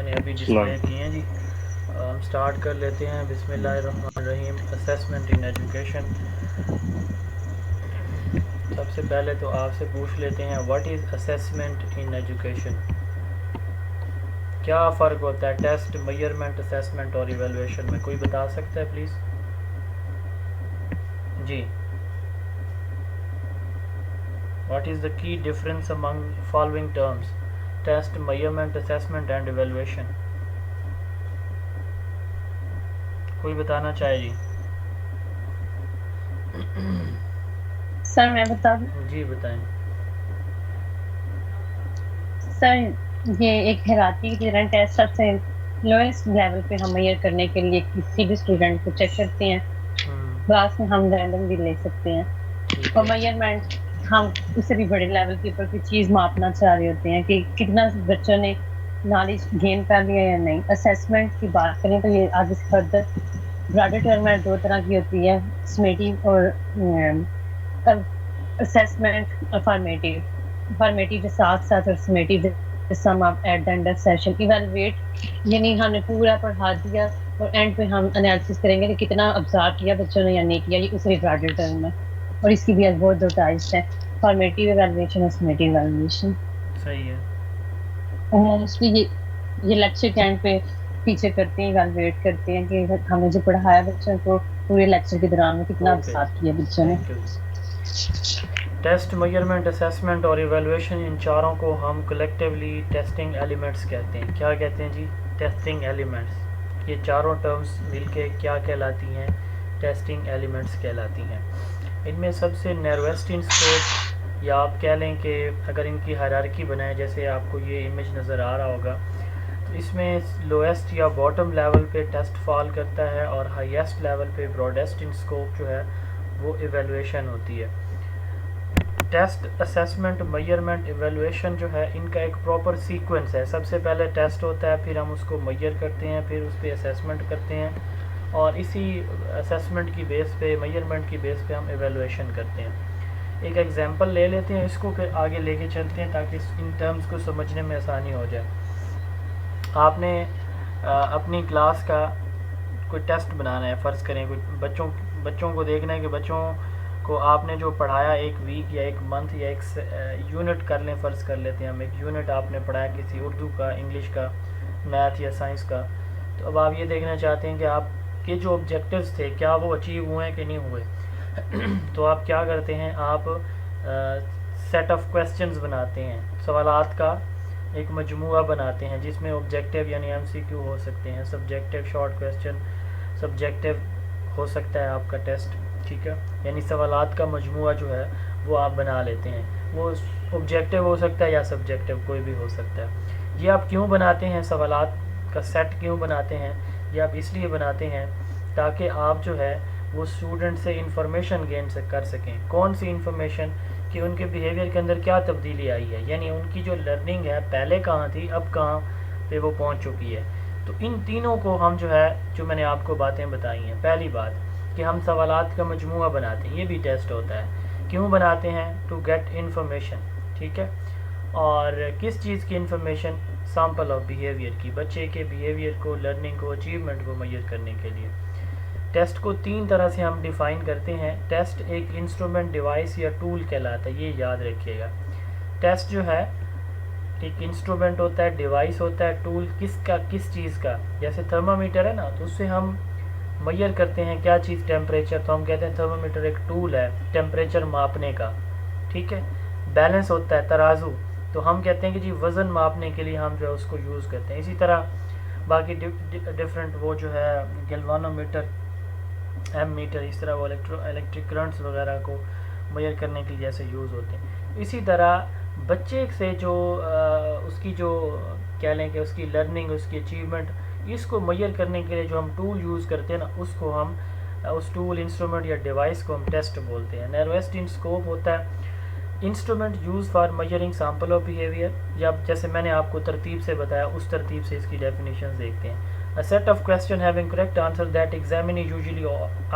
मैंने अभी डिस्प्ले किए हैं जी। हम स्टार्ट कर लेते हैं। बिस्मिल्लाहिर्रहमानिर्रहीम। Assessment in education. सबसे पहले तो आपसे पूछ लेते हैं, what is assessment in education? क्या फ़र्क होता है टेस्ट, मेजरमेंट, असेसमेंट और इवेलुएशन में? कोई बता सकता है प्लीज़? जी। What is the key difference among following terms? Test, measurement, assessment and evaluation. कोई बताना चाहे जी? सर मैं बता दूं? जी बताएं। सर ये एक हैरारकी की तरह टेस्ट सबसे लोएस्ट लेवल पे हम मेजर करने के लिए किसी भी स्टूडेंट को चेक करते हैं। क्लास में हम रैंडम भी ले सकते हैं। ठीक और है। मेजरमेंट हम उससे भी बड़े लेवल के ऊपर कोई चीज मापना चाह रहे होते हैं कि कितना बच्चों ने नॉलेज गेन कर लिया या नहीं। असेसमेंट की बात करें तो ये आगे से फर्दर ब्रॉडर टर्म है, दो तरह की होती है, समेटिव और असेसमेंट और फॉर्मेटिव। फॉर्मेटिव के साथ साथ और summative sum of at the end of session. Evaluate यानी हमने पूरा पढ़ा दिया और एंड पे हम एनालिसिस करेंगे कि कितना ऑब्जर्व किया बच्चों ने या नहीं किया। ये उसी ब्रॉडर टर्म है और इसकी भी बहुत दो टाइप्स है, फॉर्मेटिव इवैल्यूएशन और समेटिव इवैल्यूएशन। सही है। मोस्टली ये लेक्चर के एंड पे टीचर करते हैं, इवैल्यूएट करते हैं कि हमने जो पढ़ाया बच्चों को पूरे लेक्चर के दौरान में कितना ओके ऑब्जर्व जी, किया बच्चों ने। Thank you. Test, measurement, assessment और इवैल्यूएशन, इन चारों को हम कलेक्टिवली टेस्टिंग एलिमेंट्स कहते हैं। क्या कहते हैं जी? Testing elements. ये चारों टर्म्स मिलके क्या कहलाती हैं? टेस्टिंग एलिमेंट्स कहलाती हैं। इनमें सबसे नैरोएस्ट इन स्कोप, या आप कह लें कि अगर इनकी हायरार्की बनाए, जैसे आपको ये इमेज नज़र आ रहा होगा, तो इसमें लोएस्ट या बॉटम लेवल पे टेस्ट फॉल करता है और हाईएस्ट लेवल पे ब्रॉडेस्ट इन स्कोप जो है वो इवैल्यूएशन होती है। टेस्ट, असेसमेंट, मेजरमेंट, इवैल्यूएशन जो है इनका एक प्रॉपर सीक्वेंस है। सबसे पहले टेस्ट होता है, फिर हम उसको मेजर करते हैं, फिर उस पर असेसमेंट करते हैं और इसी असेसमेंट की बेस पे, मेजरमेंट की बेस पे हम इवैल्यूएशन करते हैं। एक एग्जांपल ले लेते हैं इसको, फिर आगे लेके चलते हैं ताकि इन टर्म्स को समझने में आसानी हो जाए। आपने अपनी क्लास का कोई टेस्ट बनाना है, फ़र्ज़ करें कोई बच्चों को देखना है कि बच्चों को आपने जो पढ़ाया एक वीक या एक मंथ या एक यूनिट कर लें, फ़र्ज़ कर लेते हैं हम, एक यूनिट आपने पढ़ाया किसी उर्दू का, इंग्लिश का, मैथ या साइंस का। तो अब आप ये देखना चाहते हैं कि आपके जो ऑब्जेक्टिव्स थे क्या वो अचीव हुए हैं कि नहीं हुए। तो आप क्या करते हैं, आप सेट ऑफ क्वेश्चंस बनाते हैं, सवालात का एक मजमूआ बनाते हैं जिसमें ऑब्जेक्टिव यानी एमसीक्यू हो सकते हैं, सब्जेक्टिव शॉर्ट क्वेश्चन, सब्जेक्टिव हो सकता है आपका टेस्ट, ठीक है। यानी सवालात का मजमूआ जो है वो आप बना लेते हैं। वो ऑब्जेक्टिव हो सकता है या सब्जेक्टिव, कोई भी हो सकता है। ये आप क्यों बनाते हैं, सवालात का सेट क्यों बनाते हैं? ये आप इसलिए बनाते हैं ताकि आप जो है वो स्टूडेंट से इंफॉर्मेशन गेन से कर सकें। कौन सी इंफॉर्मेशन? कि उनके बिहेवियर के अंदर क्या तब्दीली आई है, यानी उनकी जो लर्निंग है पहले कहाँ थी, अब कहाँ पे वो पहुँच चुकी है। तो इन तीनों को हम जो है, जो मैंने आपको बातें बताई हैं, पहली बात कि हम सवालात का मजमूआ बनाते हैं, ये भी टेस्ट होता है। क्यों बनाते हैं? टू गेट इन्फॉर्मेशन, ठीक है। और किस चीज़ की इन्फॉर्मेशन? सैम्पल ऑफ बिहेवियर की, बच्चे के बिहेवियर को, लर्निंग को, अचीवमेंट को मेजर करने के लिए। टेस्ट को तीन तरह से हम डिफ़ाइन करते हैं। टेस्ट एक इंस्ट्रूमेंट, डिवाइस या टूल कहलाता है, ये याद रखिएगा। टेस्ट जो है एक इंस्ट्रूमेंट होता है, डिवाइस होता है, टूल किसका, किस चीज़ का? जैसे थर्मामीटर है ना, तो उससे हम मेजर करते हैं क्या चीज़? टेम्परेचर। तो हम कहते हैं थर्मामीटर एक टूल है टेम्परेचर मापने का, ठीक है। बैलेंस होता है तराजू, तो हम कहते हैं कि जी वज़न मापने के लिए हम जो है उसको यूज़ करते हैं। इसी तरह बाकी डिफरेंट वो जो है गैल्वानोमीटर, एम मीटर, इस तरह वो इलेक्ट्रिक करंट्स वगैरह को मेजर करने के लिए जैसे यूज़ होते हैं। इसी तरह बच्चे से जो उसकी जो कह लें कि उसकी लर्निंग, उसकी अचीवमेंट, इसको मेजर करने के लिए जो हम टूल यूज़ करते हैं ना, उसको हम उस टूल, इंस्ट्रूमेंट या डिवाइस को हम टेस्ट बोलते हैं। नैरोएस्ट इन स्कोप होता है instrument use for measuring sample of behaviour, या जैसे मैंने आपको तरतीब से बताया उस तरतीब से इसकी डेफिनेशन देखते हैं। A set of question having correct answer that examinee usually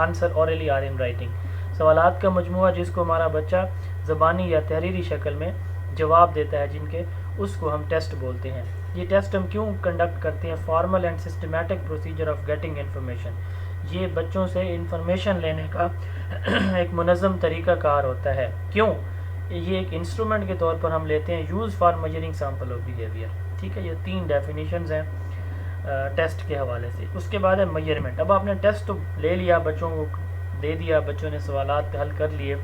answer orally or in writing। सवालात का मजमूआ जिसको हमारा बच्चा ज़बानी या तहरीरी शक्ल में जवाब देता है जिनके, उसको हम टेस्ट बोलते हैं। ये टेस्ट हम क्यों कंडक्ट करते हैं? Formal and systematic procedure of getting information, ये बच्चों से इंफॉर्मेशन लेने का एक मुनज़्ज़म तरीक़ाकार होता है। क्यों? ये एक इंस्ट्रूमेंट के तौर पर हम लेते हैं, use for measuring sample of behaviour. ठीक है, ये 3 डेफिनेशंस हैं टेस्ट के हवाले से। उसके बाद है मेजरमेंट। अब आपने टेस्ट तो ले लिया, बच्चों को दे दिया, बच्चों ने सवालात हल कर लिए,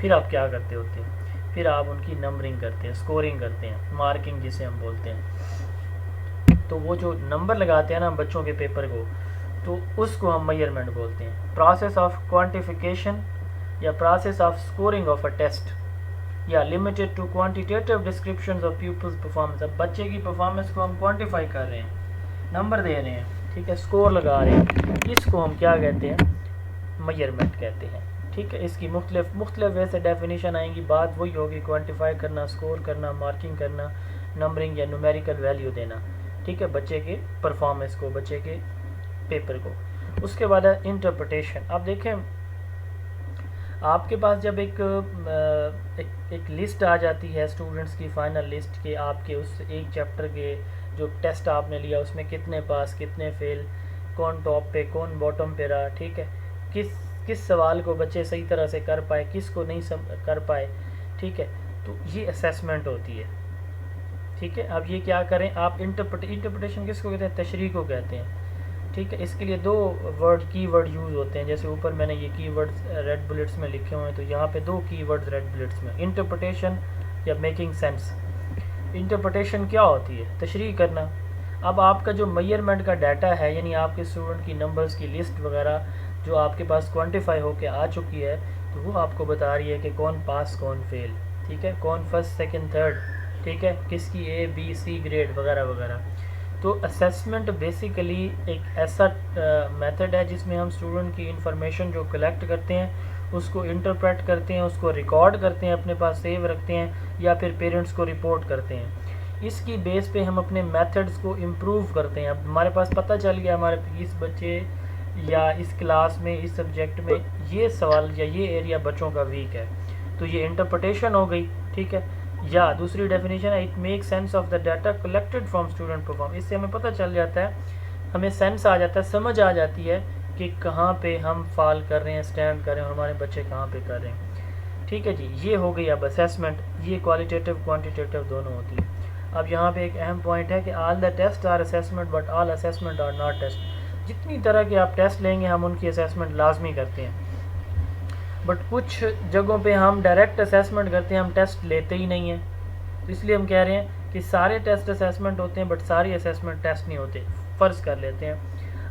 फिर आप क्या करते होते हैं? फिर आप उनकी नंबरिंग करते हैं, स्कोरिंग करते हैं, मार्किंग जिसे हम बोलते हैं। तो वो जो नंबर लगाते हैं ना बच्चों के पेपर को, तो उसको हम मेजरमेंट बोलते हैं। प्रोसेस ऑफ क्वांटिफिकेशन या process of scoring of a test या limited to quantitative descriptions of people's performance. अब बच्चे की परफॉर्मेंस को हम क्वांटिफाई कर रहे हैं, नंबर दे रहे हैं, ठीक है, स्कोर लगा रहे हैं, इसको हम क्या कहते हैं? मेजरमेंट कहते हैं। ठीक है, इसकी मुख्तलिफ वे से डेफिनेशन आएंगी, बात वही होगी, क्वांटिफाई करना, स्कोर करना, मार्किंग करना, नंबरिंग या न्यूमेरिकल वैल्यू देना। ठीक है, बच्चे के परफॉर्मेंस को, बच्चे के पेपर को। उसके बाद है इंटरप्रिटेशन। आप देखें, आपके पास जब एक लिस्ट आ जाती है स्टूडेंट्स की, फाइनल लिस्ट के, आपके उस एक चैप्टर के जो टेस्ट आपने लिया उसमें कितने पास, कितने फेल, कौन टॉप पे, कौन बॉटम पे रहा, ठीक है, किस सवाल को बच्चे सही तरह से कर पाए, किस को नहीं कर पाए। ठीक है, तो ये असेसमेंट होती है। ठीक है, अब ये क्या करें आप? इंटरप्रिटेशन किसको कहते हैं? तशरीह को कहते हैं। ठीक है, इसके लिए 2 कीवर्ड यूज़ होते हैं। जैसे ऊपर मैंने ये कीवर्ड्स रेड बुलेट्स में लिखे हुए हैं, तो यहाँ पे 2 कीवर्ड्स रेड बुलेट्स में, इंटरप्रिटेशन या मेकिंग सेंस। इंटरप्रिटेशन क्या होती है? तशरीह करना। अब आपका जो मेजरमेंट का डाटा है, यानी आपके स्टूडेंट की नंबर्स की लिस्ट वगैरह जो आपके पास क्वांटिफाई होके आ चुकी है, तो वो आपको बता रही है कि कौन पास, कौन फेल, ठीक है, कौन फर्स्ट, सेकंड, थर्ड, ठीक है, किसकी A, B, C ग्रेड वगैरह वगैरह। तो असेसमेंट बेसिकली एक ऐसा मेथड है जिसमें हम स्टूडेंट की इंफॉर्मेशन जो कलेक्ट करते हैं उसको इंटरप्रेट करते हैं, उसको रिकॉर्ड करते हैं, अपने पास सेव रखते हैं, या फिर पेरेंट्स को रिपोर्ट करते हैं। इसकी बेस पे हम अपने मेथड्स को इम्प्रूव करते हैं। अब हमारे पास पता चल गया हमारे इस बच्चे या इस क्लास में, इस सब्जेक्ट में ये सवाल या ये एरिया बच्चों का वीक है, तो ये इंटरप्रिटेशन हो गई। ठीक है, या दूसरी डेफिनेशन है it make sense of the data collected from student perform. इससे हमें पता चल जाता है, हमें सेंस आ जाता है, समझ आ जाती है कि कहाँ पे हम फॉल कर रहे हैं, स्टैंड कर रहे हैं, और हमारे बच्चे कहाँ पे कर रहे हैं। ठीक है जी, ये हो गई अब असेसमेंट। ये क्वालिटेटिव क्वांटिटेटिव दोनों होती है। अब यहाँ पे एक अहम पॉइंट है कि all the test are assessment but all assessment are not test. जितनी तरह के आप टेस्ट लेंगे हम उनकी असेसमेंट लाजमी करते हैं, बट कुछ जगहों पे हम डायरेक्ट असेसमेंट करते हैं, हम टेस्ट लेते ही नहीं हैं। तो इसलिए हम कह रहे हैं कि सारे टेस्ट असेसमेंट होते हैं बट सारी असेसमेंट टेस्ट नहीं होते। फ़र्ज़ कर लेते हैं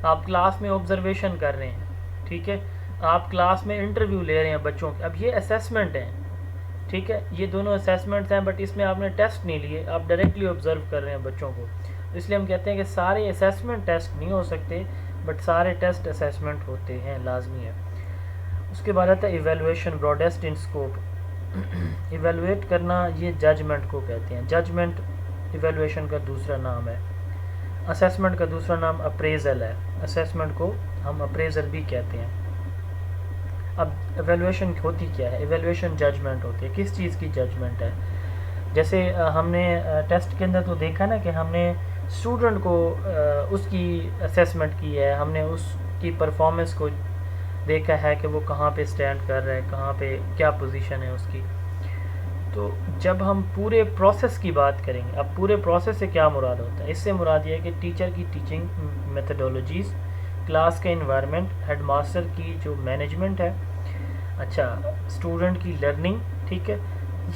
आप क्लास में ऑब्जर्वेशन कर रहे हैं, ठीक है, आप क्लास में इंटरव्यू ले रहे हैं बच्चों के, अब ये असेसमेंट है। ठीक है, ये दोनों असेसमेंट्स हैं, बट इसमें आपने टेस्ट नहीं लिए, आप डायरेक्टली ऑब्जर्व कर रहे हैं बच्चों को। इसलिए हम कहते हैं कि सारे असेसमेंट टेस्ट नहीं हो सकते, बट सारे टेस्ट असेसमेंट होते हैं, लाजमी है। उसके बाद आता है evaluation, broadest in scope. Evaluate करना, ये जजमेंट को कहते हैं। जजमेंट इवेलुएशन का दूसरा नाम है। असेसमेंट का दूसरा नाम अप्रेजल है। असेसमेंट को हम अप्रेजल भी कहते हैं। अब एवेलुएशन होती क्या है? एवेलुएशन जजमेंट होती है। किस चीज़ की जजमेंट है? जैसे हमने टेस्ट के अंदर तो देखा ना कि हमने स्टूडेंट को उसकी असेसमेंट की है, हमने उसकी परफॉर्मेंस को देखा है कि वो कहाँ पे स्टैंड कर रहा है, कहाँ पे क्या पोजीशन है उसकी। तो जब हम पूरे प्रोसेस की बात करेंगे, अब पूरे प्रोसेस से क्या मुराद होता है? इससे मुराद ये है कि टीचर की टीचिंग मेथडोलॉजीज़, क्लास का इन्वायरमेंट, हेडमास्टर की जो मैनेजमेंट है, अच्छा, स्टूडेंट की लर्निंग, ठीक है,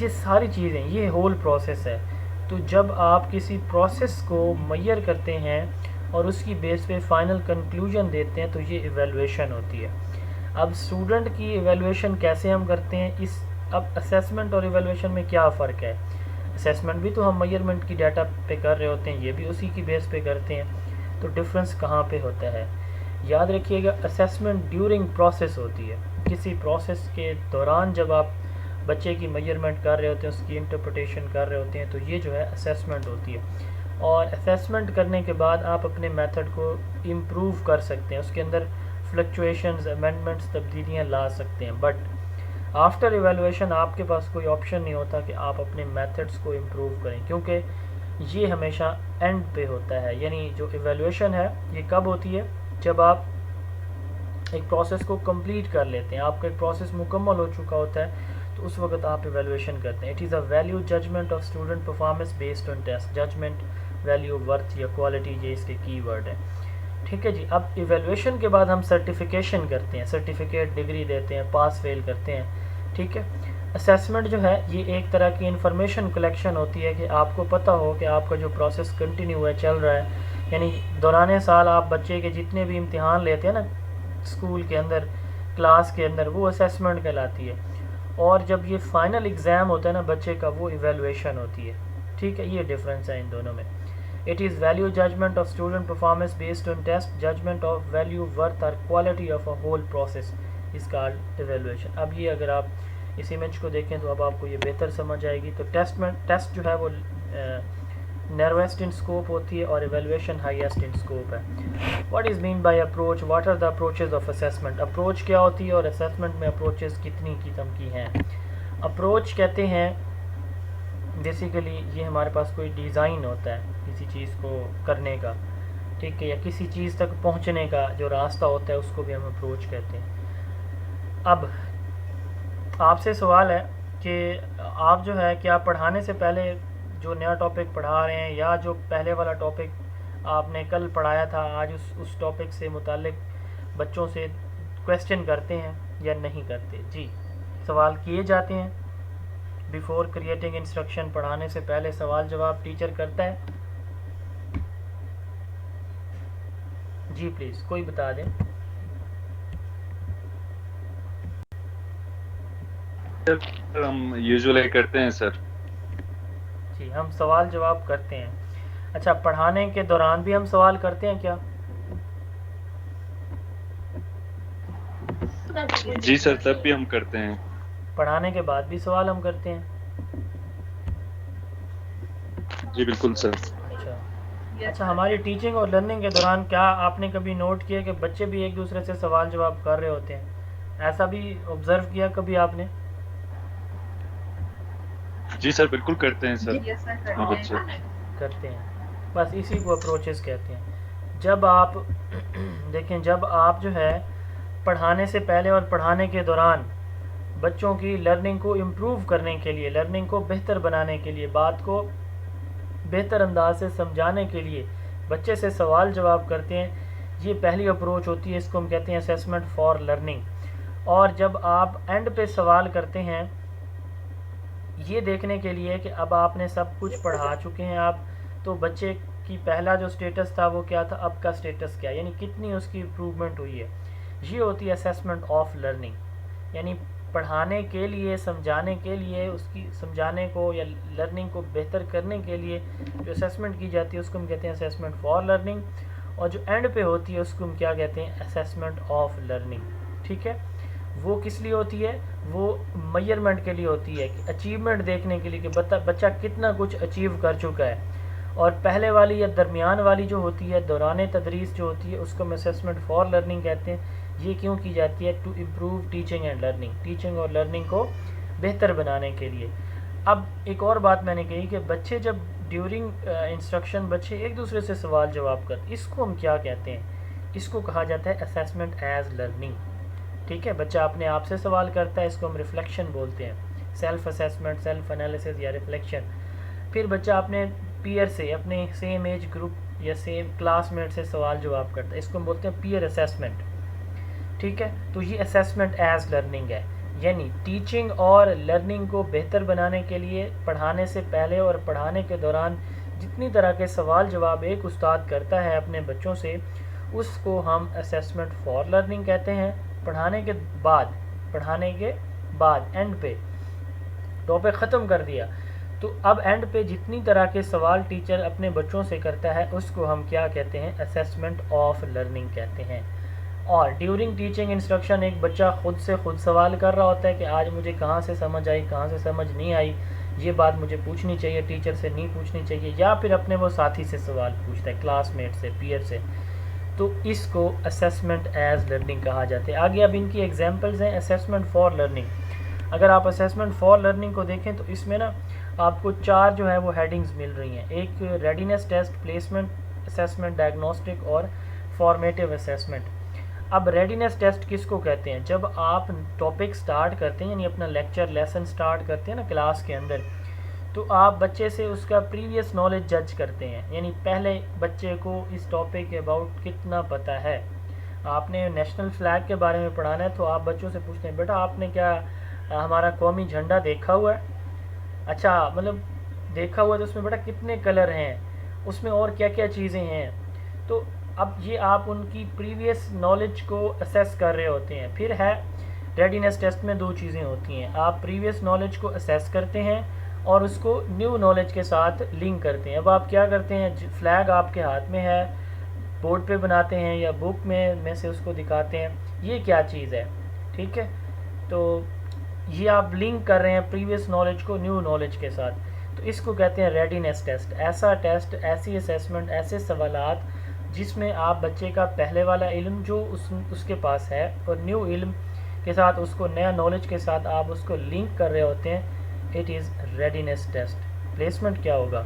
ये सारी चीज़ें, ये होल प्रोसेस है। तो जब आप किसी प्रोसेस को मेजर करते हैं और उसकी बेस पे फाइनल कंक्लूजन देते हैं, तो ये इवेलुएशन होती है। अब स्टूडेंट की इवेलुएशन कैसे हम करते हैं? अब असेसमेंट और इवेलुएशन में क्या फ़र्क है? असेसमेंट भी तो हम मेजरमेंट की डाटा पे कर रहे होते हैं, ये भी उसी की बेस पे करते हैं। तो डिफरेंस कहाँ पे होता है? याद रखिएगा, असेसमेंट ड्यूरिंग प्रोसेस होती है। किसी प्रोसेस के दौरान जब आप बच्चे की मेजरमेंट कर रहे होते हैं, उसकी इंटरप्रिटेशन कर रहे होते हैं, तो ये जो है असेसमेंट होती है। और असेसमेंट करने के बाद आप अपने मेथड को इम्प्रूव कर सकते हैं, उसके अंदर फ्लक्चुएशंस, अमेंडमेंट्स, तब्दीलियाँ ला सकते हैं। बट आफ्टर इवेलुएशन आपके पास कोई ऑप्शन नहीं होता कि आप अपने मेथड्स को इम्प्रूव करें, क्योंकि ये हमेशा एंड पे होता है। यानी जो इवेल्यूएशन है ये कब होती है, जब आप एक प्रोसेस को कंप्लीट कर लेते हैं, आपका एक प्रोसेस मुकम्मल हो चुका होता है, तो उस वक्त आप इवेल्यूएशन करते हैं। It is a value judgement of student performance based on test. Judgement, value, worth या क्वालिटी, ये इसके कीवर्ड है। ठीक है जी। अब इवेल्यूएशन के बाद हम सर्टिफिकेशन करते हैं, सर्टिफिकेट, डिग्री देते हैं, पास फेल करते हैं। ठीक है। असेसमेंट जो है ये एक तरह की इंफॉर्मेशन कलेक्शन होती है कि आपको पता हो कि आपका जो प्रोसेस कंटिन्यू है, चल रहा है। यानी दौरान साल आप बच्चे के जितने भी इम्तिहान लेते हैं ना स्कूल के अंदर, क्लास के अंदर, वो असेसमेंट कहलाती है। और जब ये फाइनल एग्ज़ाम होता है ना बच्चे का, वो इवेल्यूएशन होती है। ठीक है, ये डिफरेंस है इन दोनों में। It is value judgement of student performance based on test, judgement of value, worth और quality of a whole process is called evaluation. अब ये अगर आप इस इमेज को देखें तो अब आपको ये बेहतर समझ आएगी। तो टेस्ट जो है वो नैरोएस्ट इन स्कोप होती है और इवेल्यूएशन हाईएस्ट इन स्कोप है। What is mean by approach, what are the approaches of assessment. Approach क्या होती है और असेसमेंट में अप्रोचेज कितनी किस्म की हैं। अप्रोच कहते हैं बेसिकली ये हमारे पास कोई डिज़ाइन होता है किसी चीज़ को करने का, ठीक है, या किसी चीज़ तक पहुंचने का जो रास्ता होता है उसको भी हम अप्रोच कहते हैं। अब आपसे सवाल है कि आप जो है क्या पढ़ाने से पहले जो नया टॉपिक पढ़ा रहे हैं या जो पहले वाला टॉपिक आपने कल पढ़ाया था आज उस टॉपिक से मुतालिक बच्चों से क्वेश्चन करते हैं या नहीं करते। जी, सवाल किए जाते हैं बिफोर क्रिएटिंग इंस्ट्रक्शन। पढ़ाने से पहले सवाल जवाब टीचर करता है। जी प्लीज़ कोई बता दें। हम यूजुअली करते हैं सर। जी, हम सवाल जवाब करते हैं। अच्छा, पढ़ाने के दौरान भी हम सवाल करते हैं क्या? जी सर, तब भी हम करते हैं। पढ़ाने के बाद भी सवाल हम करते हैं? जी बिल्कुल सर। अच्छा, हमारी टीचिंग और लर्निंग के दौरान क्या आपने कभी नोट किया कि बच्चे भी एक दूसरे से सवाल जवाब कर रहे होते हैं? ऐसा भी ऑब्जर्व किया कभी आपने? जी सर, बिल्कुल करते हैं सर। हाँ बच्चे करते हैं। बस इसी को अप्रोचेस कहते हैं। जब आप देखें, जब आप जो है पढ़ाने से पहले और पढ़ाने के दौरान बच्चों की लर्निंग को इम्प्रूव करने के लिए, लर्निंग को बेहतर बनाने के लिए, बात को बेहतर अंदाज से समझाने के लिए बच्चे से सवाल जवाब करते हैं, ये पहली अप्रोच होती है। इसको हम कहते हैं असेसमेंट फॉर लर्निंग। और जब आप एंड पे सवाल करते हैं ये देखने के लिए कि अब आपने सब कुछ पढ़ा चुके हैं आप, तो बच्चे की पहला जो स्टेटस था वो क्या था, अब का स्टेटस क्या, यानी कितनी उसकी इम्प्रूवमेंट हुई है, ये होती है असेसमेंट ऑफ लर्निंग। यानी पढ़ाने के लिए, समझाने के लिए, उसकी समझाने को या लर्निंग को बेहतर करने के लिए जो असेसमेंट की जाती है उसको हम कहते हैं असेसमेंट फॉर लर्निंग। और जो एंड पे होती है उसको हम क्या कहते हैं, असेसमेंट ऑफ लर्निंग। ठीक है, वो किस लिए होती है, वो मेजरमेंट के लिए होती है, कि अचीवमेंट देखने के लिए कि बच्चा कितना कुछ अचीव कर चुका है। और पहले वाली या दरमियान वाली जो होती है, दौरान तदरीस जो होती है, उसको हम असेसमेंट फॉर लर्निंग कहते हैं। ये क्यों की जाती है, to improve teaching and learning, teaching और लर्निंग को बेहतर बनाने के लिए। अब एक और बात मैंने कही कि बच्चे जब ड्यूरिंग इंस्ट्रक्शन बच्चे एक दूसरे से सवाल जवाब कर, इसको हम क्या कहते हैं, इसको कहा जाता है असेसमेंट एज लर्निंग। ठीक है, बच्चा अपने आप से सवाल करता है, इसको हम रिफ्लेक्शन बोलते हैं, सेल्फ असेसमेंट, सेल्फ एनालिसिस या रिफ्लेक्शन। फिर बच्चा अपने पीयर से, अपने सेम एज ग्रुप या सेम क्लासमेट से सवाल जवाब करता है, इसको हम बोलते हैं पीयर असेसमेंट। ठीक है, तो ये असेसमेंट एज लर्निंग है। यानी टीचिंग और लर्निंग को बेहतर बनाने के लिए पढ़ाने से पहले और पढ़ाने के दौरान जितनी तरह के सवाल जवाब एक उस्ताद करता है अपने बच्चों से, उसको हम असेसमेंट फॉर लर्निंग कहते हैं। पढ़ाने के बाद एंड पे टॉपिक ख़त्म कर दिया, तो अब एंड पे जितनी तरह के सवाल टीचर अपने बच्चों से करता है उसको हम क्या कहते हैं, असेसमेंट ऑफ लर्निंग कहते हैं। और ड्यूरिंग टीचिंग इंस्ट्रक्शन एक बच्चा खुद से खुद सवाल कर रहा होता है कि आज मुझे कहाँ से समझ आई, कहाँ से समझ नहीं आई, ये बात मुझे पूछनी चाहिए, टीचर से नहीं पूछनी चाहिए, या फिर अपने वो साथी से सवाल पूछता है, क्लासमेट से, पीयर से। तो इसको असेसमेंट एज लर्निंग कहा जाता है। आगे अब इनकी एग्जांपल्स हैं असेसमेंट फॉर लर्निंग। अगर आप असेसमेंट फॉर लर्निंग को देखें तो इसमें ना आपको 4 जो है वो हेडिंग्स मिल रही हैं, एक readiness test, placement assessment, diagnostic और फॉर्मेटिव असेसमेंट। अब रेडीनेस टेस्ट किसको कहते हैं? जब आप टॉपिक स्टार्ट करते हैं, यानी अपना लेक्चर लेसन स्टार्ट करते हैं ना क्लास के अंदर, तो आप बच्चे से उसका प्रीवियस नॉलेज जज करते हैं, यानी पहले बच्चे को इस टॉपिक के अबाउट कितना पता है। आपने नेशनल फ्लैग के बारे में पढ़ाना है तो आप बच्चों से पूछते हैं, बेटा आपने क्या हमारा कौमी झंडा देखा हुआ है? अच्छा, मतलब देखा हुआ है तो उसमें बेटा कितने कलर हैं, उसमें और क्या क्या चीज़ें हैं? तो अब ये आप उनकी प्रीवियस नॉलेज को असेस कर रहे होते हैं। फिर है रेडीनेस टेस्ट में 2 चीज़ें होती हैं, आप प्रीवियस नॉलेज को असेस करते हैं और उसको न्यू नॉलेज के साथ लिंक करते हैं। अब आप क्या करते हैं, फ्लैग आपके हाथ में है, बोर्ड पे बनाते हैं या बुक में से उसको दिखाते हैं, ये क्या चीज़ है, ठीक है? तो ये आप लिंक कर रहे हैं प्रीवियस नॉलेज को न्यू नॉलेज के साथ, तो इसको कहते हैं रेडीनेस टेस्ट। ऐसा टेस्ट, ऐसी असेसमेंट, ऐसे सवालात जिसमें आप बच्चे का पहले वाला इल्म जो उसके पास है और न्यू इल्म के साथ, उसको नया नॉलेज के साथ आप उसको लिंक कर रहे होते हैं, it is readiness test. Placement क्या होगा?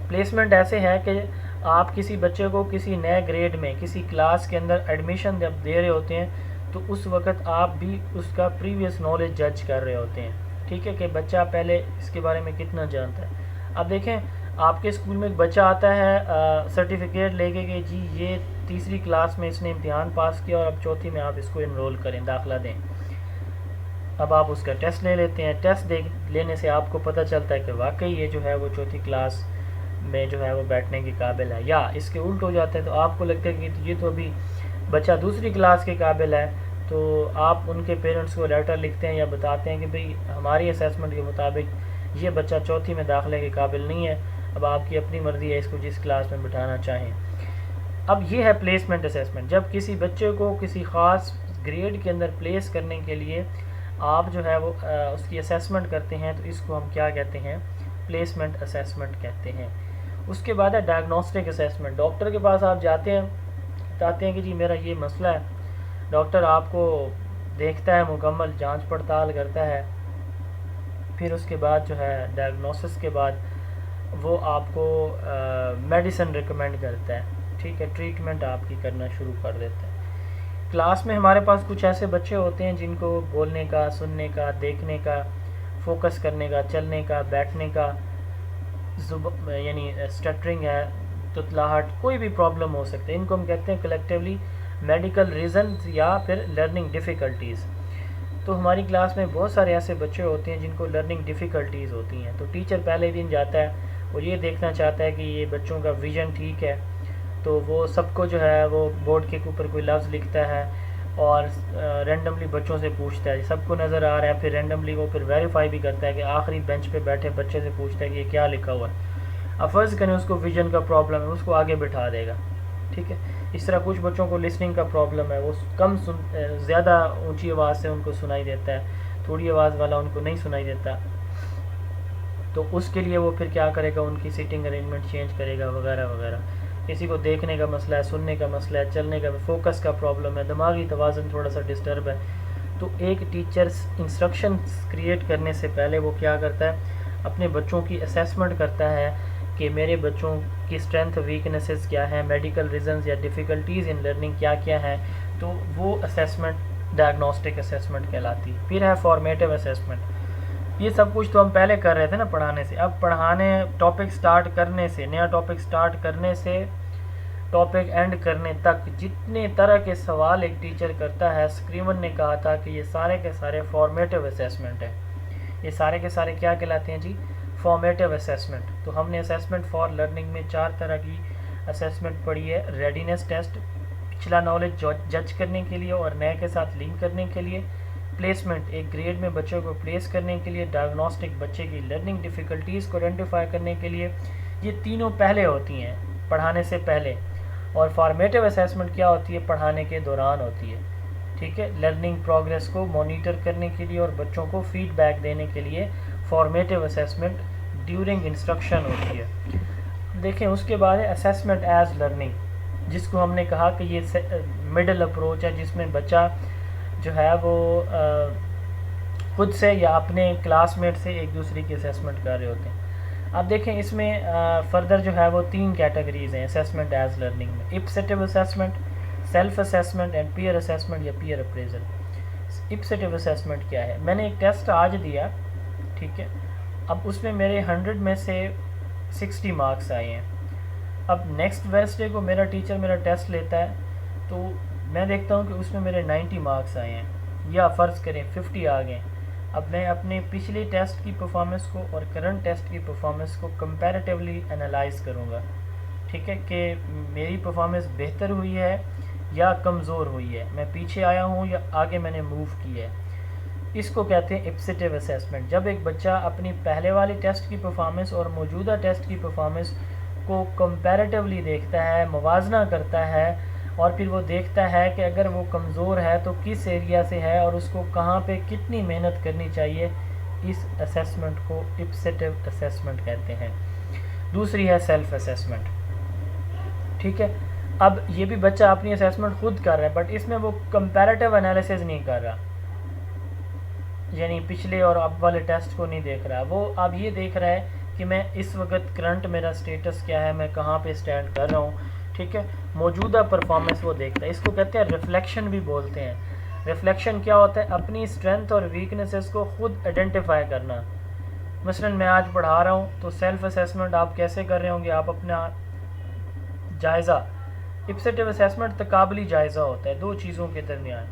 प्लेसमेंट ऐसे है कि आप किसी बच्चे को किसी नए ग्रेड में किसी क्लास के अंदर एडमिशन जब दे रहे होते हैं तो उस वक़्त आप भी उसका प्रीवियस नॉलेज जज कर रहे होते हैं, ठीक है, कि बच्चा पहले इसके बारे में कितना जानता है। अब देखें, आपके स्कूल में एक बच्चा आता है सर्टिफिकेट लेके कि जी ये 3री क्लास में इसने इम्तिहान पास किया और अब 4थी में आप इसको इनरोल करें, दाखिला दें। अब आप उसका टेस्ट ले लेते हैं, टेस्ट लेने से आपको पता चलता है कि वाकई ये जो है वो 4थी क्लास में जो है वो बैठने के काबिल है, या इसके उल्ट हो जाता है तो आपको लगता है कि ये तो अभी बच्चा 2री क्लास के काबिल है, तो आप उनके पेरेंट्स को लेटर लिखते हैं या बताते हैं कि भाई हमारी असेसमेंट के मुताबिक ये बच्चा 4थी में दाखिले के काबिल नहीं है, अब आपकी अपनी मर्ज़ी है इसको जिस क्लास में बिठाना चाहें। अब ये है प्लेसमेंट असेसमेंट। जब किसी बच्चे को किसी ख़ास ग्रेड के अंदर प्लेस करने के लिए आप जो है वो उसकी असेसमेंट करते हैं तो इसको हम क्या कहते हैं? प्लेसमेंट असेसमेंट कहते हैं। उसके बाद है डायग्नोस्टिक असेसमेंट। डॉक्टर के पास आप जाते हैं, बताते हैं कि जी मेरा ये मसला है, डॉक्टर आपको देखता है, मुकम्मल जांच पड़ताल करता है, फिर उसके बाद जो है डायग्नोसिस के बाद वो आपको मेडिसिन रिकमेंड करता है, ठीक है, ट्रीटमेंट आपकी करना शुरू कर देता है। क्लास में हमारे पास कुछ ऐसे बच्चे होते हैं जिनको बोलने का, सुनने का, देखने का, फोकस करने का, चलने का, बैठने का, यानी स्टटरिंग है, तुतलाहट, कोई भी प्रॉब्लम हो सकती है। इनको हम कहते हैं कलेक्टिवली मेडिकल रीज़न या फिर लर्निंग डिफ़िकल्टीज़। तो हमारी क्लास में बहुत सारे ऐसे बच्चे होते हैं जिनको लर्निंग डिफ़िकल्टीज़ होती हैं, तो टीचर पहले दिन जाता है और ये देखना चाहता है कि ये बच्चों का विज़न ठीक है, तो वो सबको जो है वो बोर्ड के ऊपर कोई लफ्ज़ लिखता है और रेंडमली बच्चों से पूछता है, सबको नज़र आ रहा है, फिर रेंडमली वो फिर वेरीफाई भी करता है कि आखिरी बेंच पे बैठे बच्चे से पूछता है कि ये क्या लिखा हुआ है। अब फ़र्ज़ करें उसको विज़न का प्रॉब्लम है, उसको आगे बिठा देगा, ठीक है। इस तरह कुछ बच्चों को लिसनिंग का प्रॉब्लम है, वो कम ज़्यादा ऊंची आवाज़ से उनको सुनाई देता है, थोड़ी आवाज़ वाला उनको नहीं सुनाई देता, तो उसके लिए वो फिर क्या करेगा, उनकी सीटिंग अरेंजमेंट चेंज करेगा वगैरह वगैरह। किसी को देखने का मसला है, सुनने का मसला है, चलने का, फोकस का प्रॉब्लम है, दिमागी तवाज़ुन थोड़ा सा डिस्टर्ब है, तो एक टीचर इंस्ट्रक्शन क्रिएट करने से पहले वो क्या करता है, अपने बच्चों की असेसमेंट करता है कि मेरे बच्चों की स्ट्रेंथ वीकनेसेस क्या हैं, मेडिकल रीजंस या डिफ़िकल्टीज़ इन लर्निंग क्या क्या हैं, तो वो असेसमेंट डायग्नोस्टिक असेसमेंट कहलाती है। फिर है फॉर्मेटिव असेसमेंट। ये सब कुछ तो हम पहले कर रहे थे ना पढ़ाने से। अब पढ़ाने टॉपिक स्टार्ट करने से, नया टॉपिक स्टार्ट करने से टॉपिक एंड करने तक जितने तरह के सवाल एक टीचर करता है, स्क्रीवन ने कहा था कि ये सारे के सारे फॉर्मेटिव असेसमेंट है। ये सारे के सारे क्या कहलाते हैं जी? Formative assessment. तो हमने असेसमेंट फॉर लर्निंग में 4 तरह की असेसमेंट पढ़ी है। रेडीनेस टेस्ट, पिछला नॉलेज जज करने के लिए और नए के साथ लिंक करने के लिए। प्लेसमेंट, एक ग्रेड में बच्चों को प्लेस करने के लिए। डायग्नोस्टिक, बच्चे की लर्निंग डिफ़िकल्टीज़ को आइडेंटिफाई करने के लिए। ये तीनों पहले होती हैं, पढ़ाने से पहले। और फॉर्मेटिव असेसमेंट क्या होती है? पढ़ाने के दौरान होती है, ठीक है, लर्निंग प्रोग्रेस को मॉनिटर करने के लिए और बच्चों को फीडबैक देने के लिए फॉर्मेटिव असेसमेंट ड्यूरिंग इंस्ट्रक्शन होती है। देखें, उसके बाद है असेसमेंट एज लर्निंग, जिसको हमने कहा कि ये मिडल अप्रोच है, जिसमें बच्चा जो है वो खुद से या अपने क्लासमेट से एक दूसरे की असेसमेंट कर रहे होते हैं। अब देखें इसमें फर्दर जो है वो 3 कैटेगरीज हैं असेसमेंट एज लर्निंग में, ipsative assessment, self assessment and peer assessment या पीयर अप्रेजल। इप्सेटिव असेसमेंट क्या है? मैंने एक टेस्ट आज दिया, ठीक है, अब उसमें मेरे 100 में से 60 मार्क्स आए हैं। अब नेक्स्ट वेडनेसडे को मेरा टीचर मेरा टेस्ट लेता है तो मैं देखता हूँ कि उसमें मेरे 90 मार्क्स आए हैं या फ़र्ज़ करें 50 आ गए। अब मैं अपने पिछले टेस्ट की परफॉर्मेंस को और करंट टेस्ट की परफॉर्मेंस को कंपैरेटिवली एनालाइज करूँगा, ठीक है, कि मेरी परफॉर्मेंस बेहतर हुई है या कमज़ोर हुई है, मैं पीछे आया हूँ या आगे मैंने मूव किया है। इसको कहते हैं इप्सेटिव असेसमेंट। जब एक बच्चा अपनी पहले वाली टेस्ट की परफॉर्मेंस और मौजूदा टेस्ट की परफॉर्मेंस को कंपैरेटिवली देखता है, मुवाजना करता है, और फिर वो देखता है कि अगर वो कमज़ोर है तो किस एरिया से है और उसको कहाँ पे कितनी मेहनत करनी चाहिए, इस असेसमेंट को इप्सेटिव असेसमेंट कहते हैं। दूसरी है सेल्फ असेसमेंट, ठीक है। अब ये भी बच्चा अपनी असेसमेंट खुद कर रहा है, बट इसमें वो कंपैरेटिव एनालिसिस नहीं कर रहा, यानी पिछले और अब वाले टेस्ट को नहीं देख रहा। वो अब ये देख रहा है कि मैं इस वक्त करंट मेरा स्टेटस क्या है, मैं कहाँ पे स्टैंड कर रहा हूँ, ठीक है, मौजूदा परफॉर्मेंस वो देखता है। इसको कहते हैं रिफ्लेक्शन भी बोलते हैं। रिफ्लेक्शन क्या होता है? अपनी स्ट्रेंथ और वीकनेसेस को खुद आइडेंटिफाई करना। मसलन मैं आज पढ़ा रहा हूँ तो सेल्फ असेसमेंट आप कैसे कर रहे होंगे? आप अपना जायज़ा, इप्सेटिव असेसमेंट तकाबली जायज़ा होता है दो चीज़ों के दरमियान,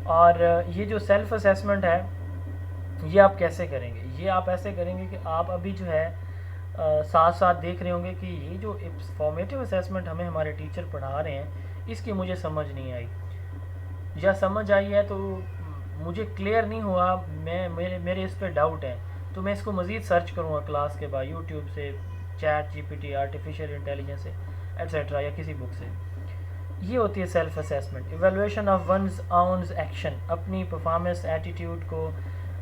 और ये जो सेल्फ असेसमेंट है ये आप कैसे करेंगे? ये आप ऐसे करेंगे कि आप अभी जो है साथ साथ देख रहे होंगे कि ये जो फॉर्मेटिव असेसमेंट हमें हमारे टीचर पढ़ा रहे हैं इसकी मुझे समझ नहीं आई, या समझ आई है तो मुझे क्लियर नहीं हुआ, मेरे इस पर डाउट है, तो मैं इसको मज़ीद सर्च करूँगा क्लास के बाद यूट्यूब से, चैट जीपीटी, आर्टिफिशियल इंटेलिजेंस से, एट्सेट्रा, या किसी बुक से। ये होती है self assessment. Evaluation of one's own action, अपनी परफॉर्मेंस एटीट्यूड को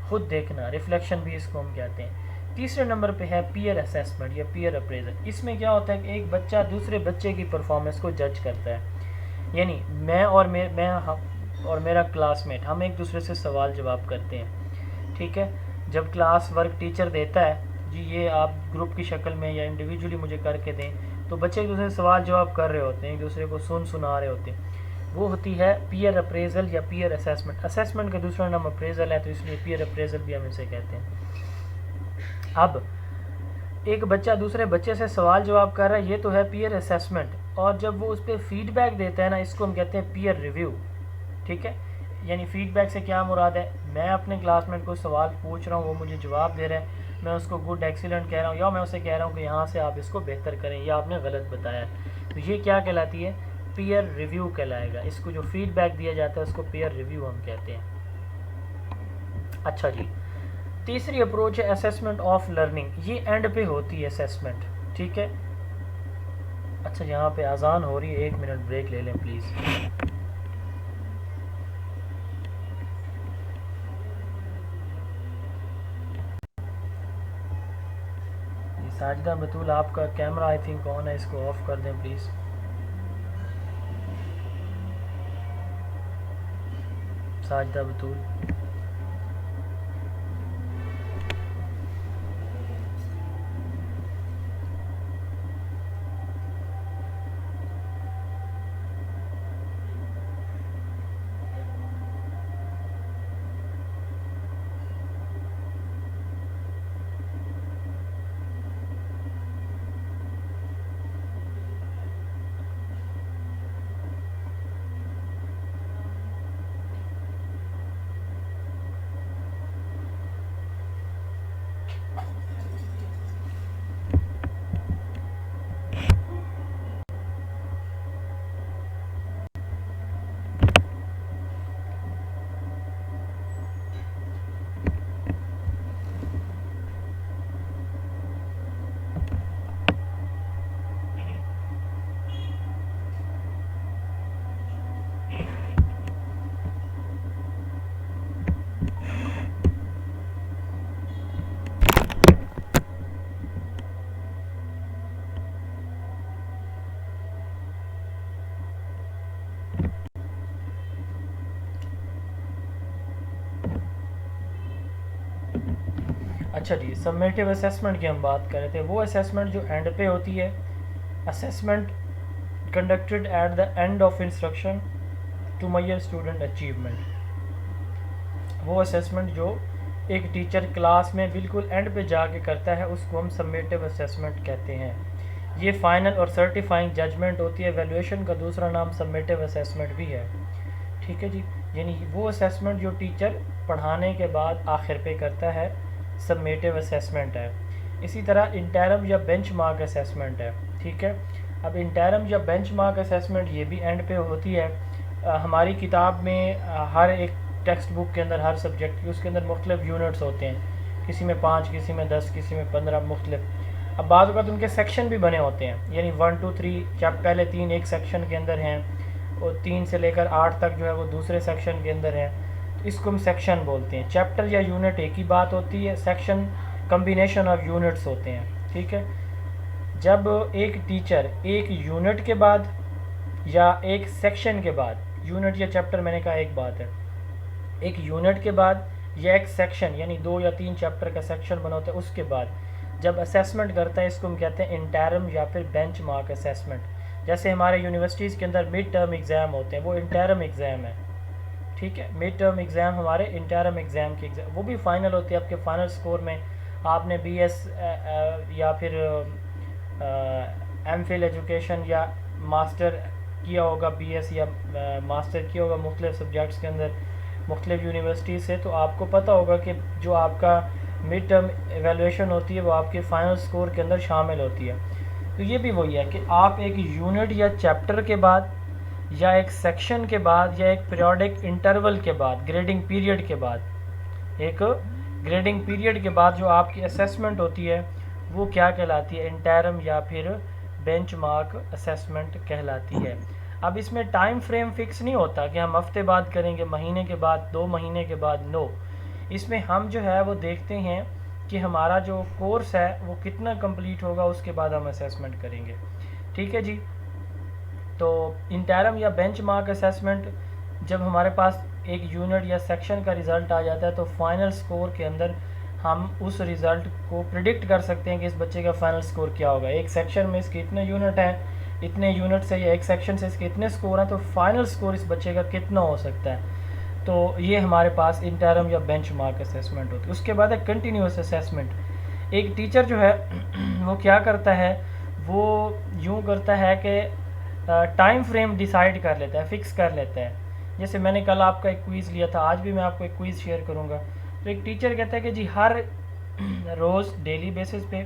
खुद देखना, रिफ्लेक्शन भी इसको हम कहते हैं। तीसरे नंबर पे है पीयर असेसमेंट या पीयर अप्रेजल। इसमें क्या होता है कि एक बच्चा दूसरे बच्चे की परफॉर्मेंस को जज करता है, यानी मैं और मेरा क्लासमेट हम एक दूसरे से सवाल जवाब करते हैं, ठीक है। जब क्लास वर्क टीचर देता है जी ये आप ग्रुप की शक्ल में या इंडिविजुअली मुझे करके दें, तो बच्चे एक दूसरे से सवाल जवाब कर रहे होते हैं, एक दूसरे को सुना रहे होते हैं, वो होती है पीयर अप्रेजल या पीयर असेसमेंट। असेसमेंट का दूसरा नाम अप्रेजल है, तो इसलिए पीयर अप्रेजल भी हम इसे कहते हैं। अब एक बच्चा दूसरे बच्चे से सवाल जवाब कर रहा है, ये तो है पीयर असेसमेंट, और जब वो उस पर फीडबैक देता है ना, इसको हम कहते हैं पीयर रिव्यू, ठीक है। यानी फीडबैक से क्या मुराद है? मैं अपने क्लासमेट को सवाल पूछ रहा हूँ, वो मुझे जवाब दे रहा है, मैं उसको गुड एक्सीलेंट कह रहा हूँ, या मैं उसे कह रहा हूँ कि यहाँ से आप इसको बेहतर करें या आपने गलत बताया, तो ये क्या कहलाती है? पीयर रिव्यू कहलाएगा। इसको जो फीडबैक दिया जाता है उसको पीयर रिव्यू हम कहते हैं। अच्छा जी, तीसरी अप्रोच है असेसमेंट ऑफ लर्निंग। ये एंड पे होती है असेसमेंट, ठीक है। अच्छा यहाँ पे अजान हो रही है, 1 मिनट ब्रेक ले लें प्लीज़। साजिदा बतूल आपका कैमरा आई थिंक ऑन है, इसको ऑफ कर दें प्लीज़। साजिदा बतूल, अच्छा जी, समेटिव असेसमेंट की हम बात कर रहे थे। वो असेसमेंट जो एंड पे होती है, assessment conducted at the end of instruction to measure student achievement. वो असेसमेंट जो एक टीचर क्लास में बिल्कुल एंड पे जाके करता है, उसको हम समेटिव असेसमेंट कहते हैं। ये फाइनल और सर्टिफाइंग जजमेंट होती है। वैल्यूएशन का दूसरा नाम समेटिव असेसमेंट भी है। ठीक है जी, यानी वो असेसमेंट जो टीचर पढ़ाने के बाद आखिर पे करता है, समेटिव असेसमेंट है। इसी तरह इंटरम या बेंचमार्क असेसमेंट है। ठीक है, अब इंटरम या बेंचमार्क असेसमेंट ये भी एंड पे होती है। हमारी किताब में हर एक टेक्स्ट बुक के अंदर, हर सब्जेक्ट की, उसके अंदर मुख्तलिफ यूनिट्स होते हैं। किसी में 5, किसी में 10, किसी में 15 मुख्तलिफ। अब बाद वक़्त उनके सेक्शन भी बने होते हैं, यानी 1 2 3 जब पहले 3 एक सेक्शन के अंदर हैं और 3 से लेकर 8 तक जो है वो दूसरे सेक्शन के अंदर है, तो इसको हम सेक्शन बोलते हैं। चैप्टर या यूनिट एक ही बात होती है, सेक्शन कम्बिनेशन ऑफ यूनिट्स होते हैं। ठीक है, जब एक टीचर एक यूनिट के बाद या एक सेक्शन के बाद, यूनिट या चैप्टर मैंने कहा एक बात है, एक यूनिट के बाद या एक सेक्शन यानी 2 या 3 चैप्टर का सेक्शन बना होता है, उसके बाद जब असेसमेंट करता है, इसको हम कहते हैं इंटरम या फिर बेंचमार्क असेसमेंट। जैसे हमारे यूनिवर्सिटीज़ के अंदर मिड टर्म एग्ज़ाम होते हैं, वो इंटरम एग्ज़ाम है। ठीक है, मिड टर्म एग्ज़ाम हमारे इंटरम एग्ज़ाम के एग्ज़ाम, वो भी फाइनल होते हैं। आपके फाइनल स्कोर में आपने BS या फिर MPhil एजुकेशन या मास्टर किया होगा, BS या मास्टर किया होगा मुख्तलिफ सब्जेक्ट्स के अंदर, मुख्तलिफ यूनिवर्सिटी से, तो आपको पता होगा कि जो आपका मिड टर्म एवेलुएशन होती है वो आपके फाइनल स्कोर के अंदर शामिल होती है। तो ये भी वही है कि आप एक यूनिट या चैप्टर के बाद या एक सेक्शन के बाद या एक पीरियोडिक इंटरवल के बाद, ग्रेडिंग पीरियड के बाद, एक ग्रेडिंग पीरियड के बाद जो आपकी असेसमेंट होती है वो क्या कहलाती है, इंटरम या फिर बेंचमार्क असेसमेंट कहलाती है। अब इसमें टाइम फ्रेम फिक्स नहीं होता कि हम हफ्ते बाद करेंगे, महीने के बाद, 2 महीने के बाद, नो। इसमें हम जो है वो देखते हैं कि हमारा जो कोर्स है वो कितना कंप्लीट होगा, उसके बाद हम असेसमेंट करेंगे। ठीक है जी, तो इंटरम या बेंचमार्क असेसमेंट जब हमारे पास एक यूनिट या सेक्शन का रिज़ल्ट आ जाता है तो फाइनल स्कोर के अंदर हम उस रिज़ल्ट को प्रिडिक्ट कर सकते हैं कि इस बच्चे का फाइनल स्कोर क्या होगा। एक सेक्शन में इसके इतने यूनिट हैं, इतने यूनिट से या एक सेक्शन से इसके इतने स्कोर हैं, तो फाइनल स्कोर इस बच्चे का कितना हो सकता है। तो ये हमारे पास इंटरम या बेंचमार्क असेसमेंट होती है। उसके बाद है कंटिन्यूस असेसमेंट। एक टीचर जो है वो क्या करता है, वो यूँ करता है कि टाइम फ्रेम डिसाइड कर लेता है, फिक्स कर लेता है। जैसे मैंने कल आपका एक क्विज़ लिया था, आज भी मैं आपको एक क्विज़ शेयर करूँगा। तो एक टीचर कहता है कि जी हर रोज़ डेली बेसिस पे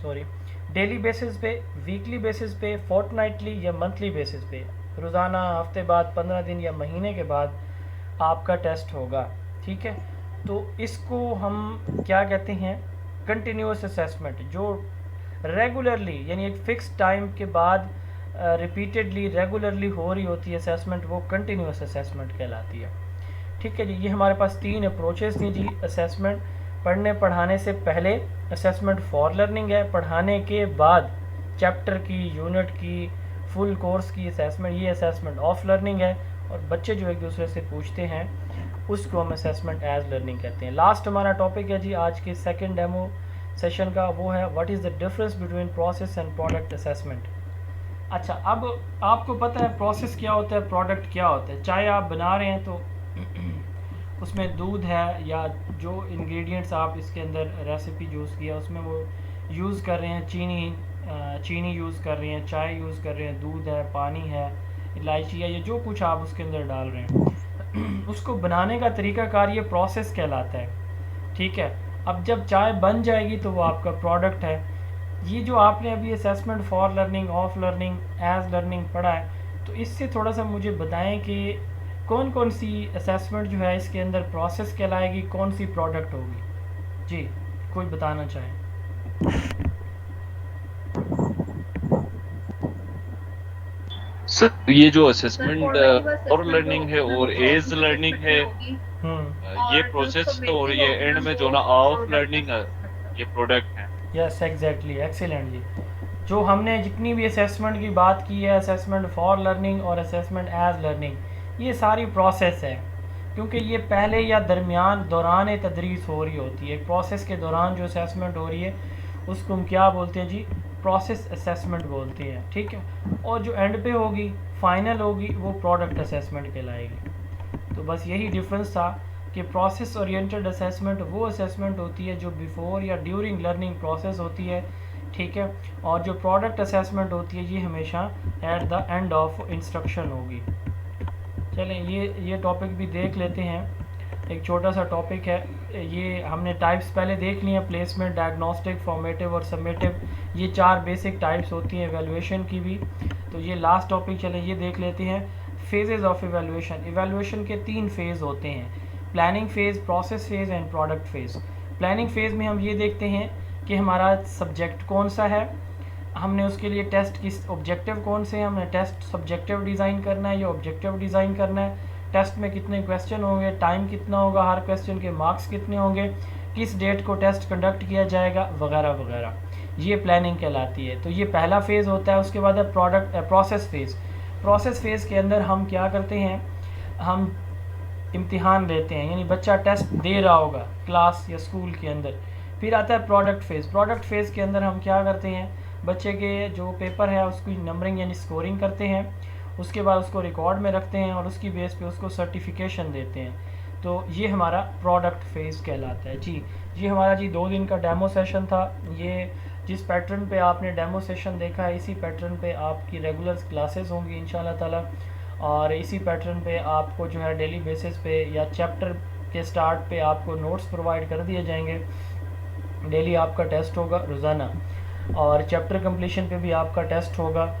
सॉरी डेली बेसिस पे, वीकली बेसिस पे, फोर्टनाइटली या मंथली बेसिस पे, रोज़ाना, हफ्ते बाद, 15 दिन या महीने के बाद आपका टेस्ट होगा। ठीक है, तो इसको हम क्या कहते हैं, कंटिन्यूस असेसमेंट। जो रेगुलरली यानी एक फ़िक्स टाइम के बाद रिपीटेडली रेगुलरली हो रही होती है असेसमेंट, वो कंटिन्यूस असेसमेंट कहलाती है। ठीक है जी, ये हमारे पास 3 अप्रोचेस थी जी असेसमेंट। पढ़ने पढ़ाने से पहले असेसमेंट फॉर लर्निंग है, पढ़ाने के बाद चैप्टर की, यूनिट की, फुल कोर्स की असेसमेंट, ये असेसमेंट ऑफ लर्निंग है। और बच्चे जो एक दूसरे से पूछते हैं उसको हम असेसमेंट एज लर्निंग कहते हैं। लास्ट हमारा टॉपिक है जी आज के सेकंड डेमो सेशन का, वो है what is the difference between process and product assessment. अच्छा, अब आपको पता है प्रोसेस क्या होता है, प्रोडक्ट क्या होता है। चाय आप बना रहे हैं तो उसमें दूध है या जो इंग्रेडिएंट्स आप इसके अंदर रेसिपी यूज़ किया उसमें वो यूज़ कर रहे हैं, चीनी यूज़ कर रहे हैं, चाय यूज़ कर रहे हैं, दूध है, पानी है, इलायची है, या जो कुछ आप उसके अंदर डाल रहे हैं उसको बनाने का तरीक़ाकार ये प्रोसेस कहलाता है। ठीक है, अब जब चाय बन जाएगी तो वो आपका प्रोडक्ट है। ये जो आपने अभी assessment for learning, of learning, as learning पढ़ा है, तो इससे थोड़ा सा मुझे बताएं कि कौन कौन सी असेसमेंट जो है इसके अंदर प्रोसेस कहलाएगी, कौन सी प्रोडक्ट होगी। जी, कोई बताना चाहे। सर ये जो असेसमेंट फॉर लर्निंग है और एज लर्निंग है, ये प्रोसेस तो, और ये एंड में जो ना ऑफ लर्निंग है, ये प्रोडक्ट है। यस एग्जैक्टली, एक्सीलेंट जी। जो हमने जितनी भी असेसमेंट की बात की है, असेसमेंट फॉर लर्निंग और असेसमेंट एज लर्निंग, ये सारी प्रोसेस है। क्योंकि ये पहले या दौरान तदरीस हो रही होती है। एक प्रोसेस के दौरान जो असेसमेंट हो रही है उसको हम क्या बोलते हैं जी, प्रोसेस असेसमेंट बोलते हैं, ठीक है। और जो एंड पे होगी, फाइनल होगी, वो प्रोडक्ट असेसमेंट कहलाएगी। तो बस यही डिफरेंस था कि प्रोसेस ओरिएंटेड असेसमेंट वो असेसमेंट होती है जो बिफोर या ड्यूरिंग लर्निंग प्रोसेस होती है, ठीक है। और जो प्रोडक्ट असेसमेंट होती है ये हमेशा eight the end of instruction होगी। चलें ये टॉपिक भी देख लेते हैं। एक छोटा सा टॉपिक है, ये हमने टाइप्स पहले देख लिए हैं, प्लेसमेंट, डायग्नोस्टिक, फॉर्मेटिव और सबमिटिव। ये 4 बेसिक टाइप्स होती हैं एवेलुएशन की भी। तो ये लास्ट टॉपिक चलें ये देख लेते हैं, फेजेस ऑफ एवेलुएशन। एवेलुएशन के 3 फेज़ होते हैं, planning phase, process phase and product phase. Planning phase में हम ये देखते हैं कि हमारा सब्जेक्ट कौन सा है, हमने उसके लिए टेस्ट की ऑब्जेक्टिव कौन से हैं, हमने टेस्ट सब्जेक्टिव डिज़ाइन करना है या ऑब्जेक्टिव डिज़ाइन करना है, टेस्ट में कितने क्वेश्चन होंगे, टाइम कितना होगा, हर क्वेश्चन के मार्क्स कितने होंगे, किस डेट को टेस्ट कंडक्ट किया जाएगा, वगैरह वगैरह। ये प्लानिंग कहलाती है। तो ये पहला फ़ेज़ होता है। उसके बाद है प्रोसेस फ़ेज़। प्रोसेस फ़ेज़ के अंदर हम क्या करते हैं, हम इम्तिहान लेते हैं, यानी बच्चा टेस्ट दे रहा होगा क्लास या स्कूल के अंदर। फिर आता है प्रोडक्ट फ़ेज़। प्रोडक्ट फ़ेज़ के अंदर हम क्या करते हैं, बच्चे के जो पेपर है उसकी नंबरिंग यानी स्कोरिंग करते हैं, उसके बाद उसको रिकॉर्ड में रखते हैं और उसकी बेस पे उसको सर्टिफिकेशन देते हैं। तो ये हमारा प्रोडक्ट फ़ेज़ कहलाता है जी। ये हमारा जी 2 दिन का डेमो सेशन था। ये जिस पैटर्न पे आपने डेमो सेशन देखा है इसी पैटर्न पे आपकी रेगुलर क्लासेस होंगी इंशाल्लाह ताला, और इसी पैटर्न पे आपको जो है डेली बेसिस पे या चैप्टर के स्टार्ट पे आपको नोट्स प्रोवाइड कर दिए जाएंगे। डेली आपका टेस्ट होगा रोज़ाना, और चैप्टर कंप्लीशन पे भी आपका टेस्ट होगा।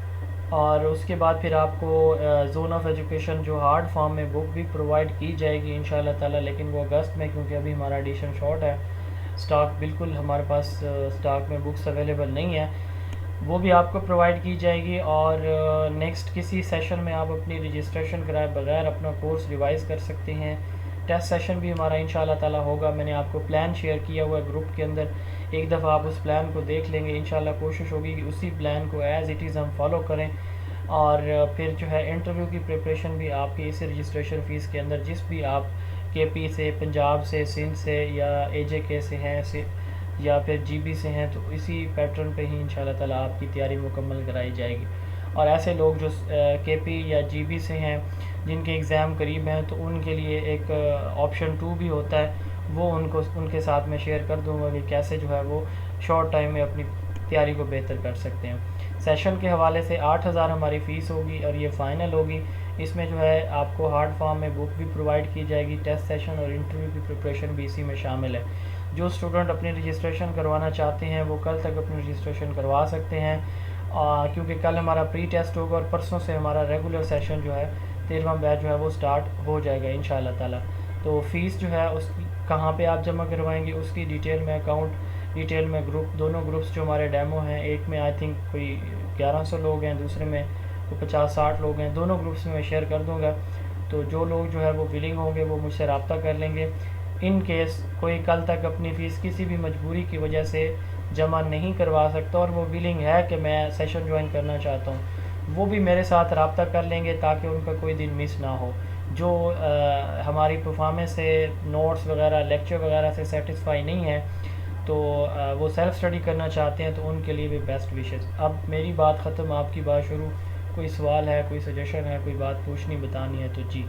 और उसके बाद फिर आपको जोन ऑफ एजुकेशन जो हार्ड फॉर्म में बुक भी प्रोवाइड की जाएगी इंशाल्लाह ताला, लेकिन वो अगस्त में, क्योंकि अभी हमारा एडिशन शॉर्ट है, स्टॉक बिल्कुल हमारे पास स्टॉक में बुक्स अवेलेबल नहीं है, वो भी आपको प्रोवाइड की जाएगी। और नेक्स्ट किसी सेशन में आप अपनी रजिस्ट्रेशन कराए बगैर अपना कोर्स रिवाइज़ कर सकते हैं। टेस्ट सेशन भी हमारा इंशाल्लाह ताला होगा। मैंने आपको प्लान शेयर किया हुआ है ग्रुप के अंदर, एक दफ़ा आप उस प्लान को देख लेंगे। इंशाल्लाह कोशिश होगी कि उसी प्लान को एज़ इट इज़ हम फॉलो करें। और फिर जो है इंटरव्यू की प्रिपरेशन भी आपकी इसी रजिस्ट्रेशन फ़ीस के अंदर, जिस भी आप KP से, पंजाब से, सिंध से या AJK से हैं या फिर GB से हैं, तो इसी पैटर्न पे ही इंशाल्लाह ताला आपकी तैयारी मुकम्मल कराई जाएगी। और ऐसे लोग जो KP या GB से हैं जिनके एग्ज़ाम करीब हैं, तो उनके लिए एक ऑप्शन 2 भी होता है, वो उनके साथ में शेयर कर दूँगा कि कैसे जो है वो शॉर्ट टाइम में अपनी तैयारी को बेहतर कर सकते हैं। सेशन के हवाले से 8,000 हमारी फ़ीस होगी और ये फ़ाइनल होगी। इसमें जो है आपको हार्ड फॉर्म में बुक भी प्रोवाइड की जाएगी, टेस्ट सेशन और इंटरव्यू की प्रिपरेशन भी इसी में शामिल है। जो स्टूडेंट अपनी रजिस्ट्रेशन करवाना चाहते हैं वो कल तक अपनी रजिस्ट्रेशन करवा सकते हैं, क्योंकि कल हमारा प्री टेस्ट होगा और परसों से हमारा रेगुलर सेशन जो है 13वां बैच जो है वो स्टार्ट हो जाएगा इंशाल्लाह ताला। तो फ़ीस जो है उसकी कहाँ पे आप जमा करवाएंगे उसकी डिटेल में, अकाउंट डिटेल में, दोनों ग्रुप्स जो हमारे डेमो हैं, एक में आई थिंक कोई 1100 लोग हैं, दूसरे में कोई 50-60 लोग हैं, दोनों ग्रुप्स में मैं शेयर कर दूँगा। तो जो लोग जो है वो विलिंग होंगे वो मुझसे रब्ता कर लेंगे। इन केस कोई कल तक अपनी फ़ीस किसी भी मजबूरी की वजह से जमा नहीं करवा सकता और वो विलिंग है कि मैं सेशन ज्वाइन करना चाहता हूँ, वो भी मेरे साथ रब्ता कर लेंगे ताकि उनका कोई दिन मिस ना हो। जो हमारी परफॉर्मेंस से, नोट्स वगैरह, लेक्चर वगैरह से सेटिस्फाई नहीं है, तो वो सेल्फ़ स्टडी करना चाहते हैं, तो उनके लिए भी बेस्ट विशेस। अब मेरी बात ख़त्म, आपकी बात शुरू। कोई सवाल है, कोई सजेशन है, कोई बात पूछनी बतानी है तो जी।